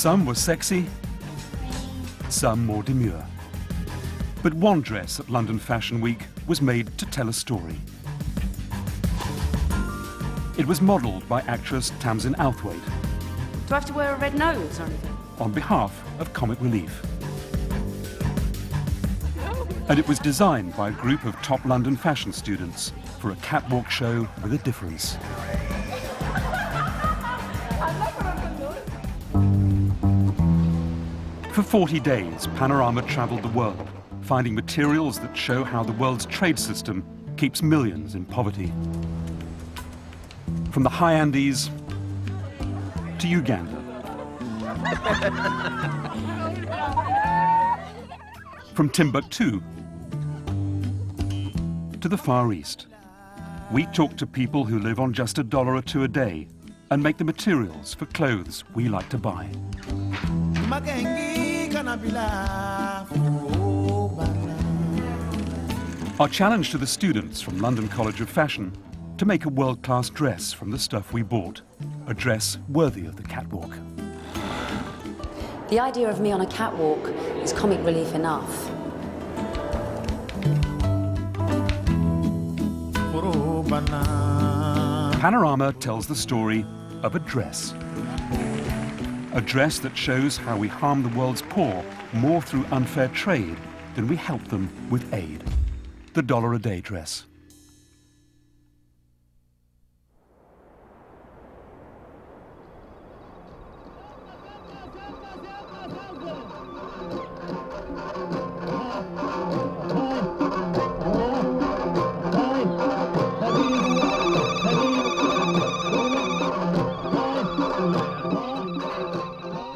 Some were sexy, some more demure. But one dress at London Fashion Week was made to tell a story. It was modelled by actress Tamsin Outhwaite. Do I have to wear a red nose or anything? On behalf of Comic Relief. And it was designed by a group of top London fashion students for a catwalk show with a difference. For 40 days, Panorama travelled the world, finding materials that show how the world's trade system keeps millions in poverty. From the high Andes to Uganda. From Timbuktu to the Far East. We talk to people who live on just $1 or $2 a day and make the materials for clothes we like to buy. Our challenge to the students from London College of Fashion to make a world-class dress from the stuff we bought, a dress worthy of the catwalk. The idea of me on a catwalk is comic relief enough. Panorama tells the story of a dress. A dress that shows how we harm the world's poor more through unfair trade than we help them with aid. The $1 a day dress.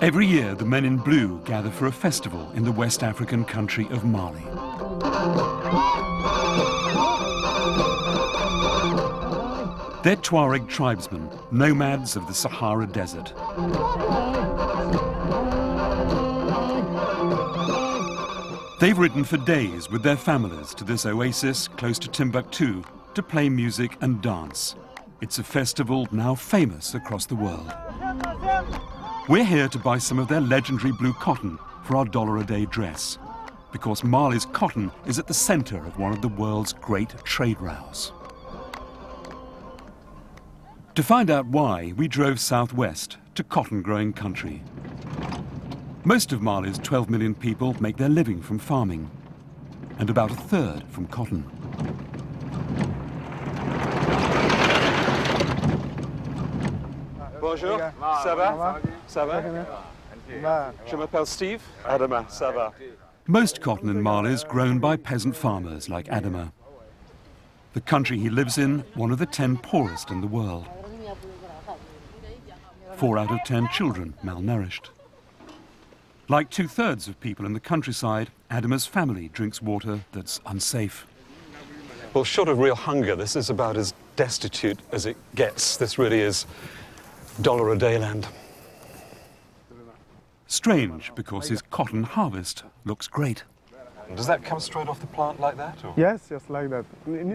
Every year, the men in blue gather for a festival in the West African country of Mali. They're Tuareg tribesmen, nomads of the Sahara Desert. They've ridden for days with their families to this oasis close to Timbuktu to play music and dance. It's a festival now famous across the world. We're here to buy some of their legendary blue cotton for our $1 a day dress, because Mali's cotton is at the center of one of the world's great trade rows. To find out why, we drove southwest to cotton-growing country. Most of Mali's 12 million people make their living from farming, and about a third from cotton. Bonjour, ça va? Ça va? Je m'appelle Steve. Adama, ça va? Most cotton in Mali is grown by peasant farmers like Adama. The country he lives in, one of the 10 poorest in the world. 4 out of 10 children malnourished. Like 2/3 of people in the countryside, Adama's family drinks water that's unsafe. Well, short of real hunger, this is about as destitute as it gets. This really is $1 a day land. Strange, because his cotton harvest looks great. Does that come straight off the plant like that? Or? Yes, just like that.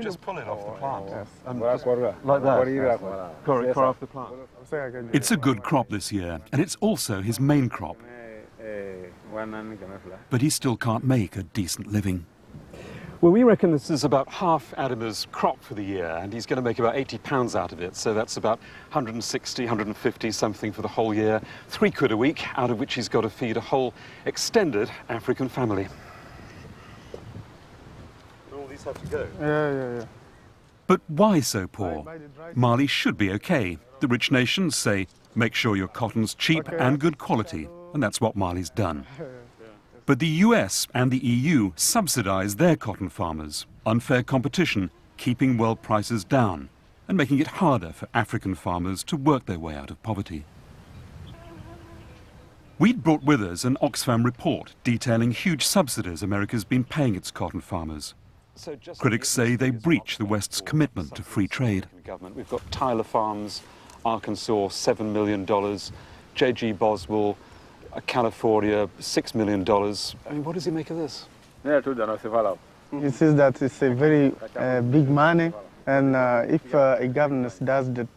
Just pull it off the plant? Yes. Like that? Core off the plant? It's a good crop this year, and it's also his main crop. But he still can't make a decent living. Well, we reckon this is about half Adama's crop for the year, and he's going to make about £80 out of it. So that's about 160, 150 something for the whole year. £3 a week, out of which he's got to feed a whole extended African family. All these have to go. Yeah. But why so poor? Mali should be okay. The rich nations say, make sure your cotton's cheap and good quality, and that's what Mali's done. But the US and the EU subsidize their cotton farmers. Unfair competition, keeping world prices down and making it harder for African farmers to work their way out of poverty. We'd brought with us an Oxfam report detailing huge subsidies America's been paying its cotton farmers. Critics say they breach the West's commitment to free trade. We've got Tyler Farms, Arkansas, $7 million, J.G. Boswell, California, $6 million. I mean, what does he make of this? He says that it's a very big money, and if a government does that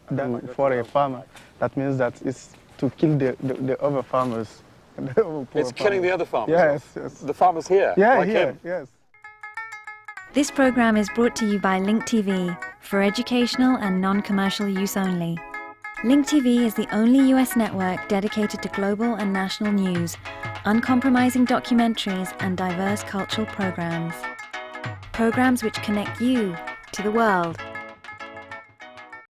for a farmer, that means that it's to kill the other farmers. The other poor It's killing farmers. the other farmers? Yes, yes. The farmers here? Yeah, like here, him? yes. This program is brought to you by Link TV for educational and non-commercial use only. Link TV is the only US network dedicated to global and national news, uncompromising documentaries and diverse cultural programs. Programs which connect you to the world.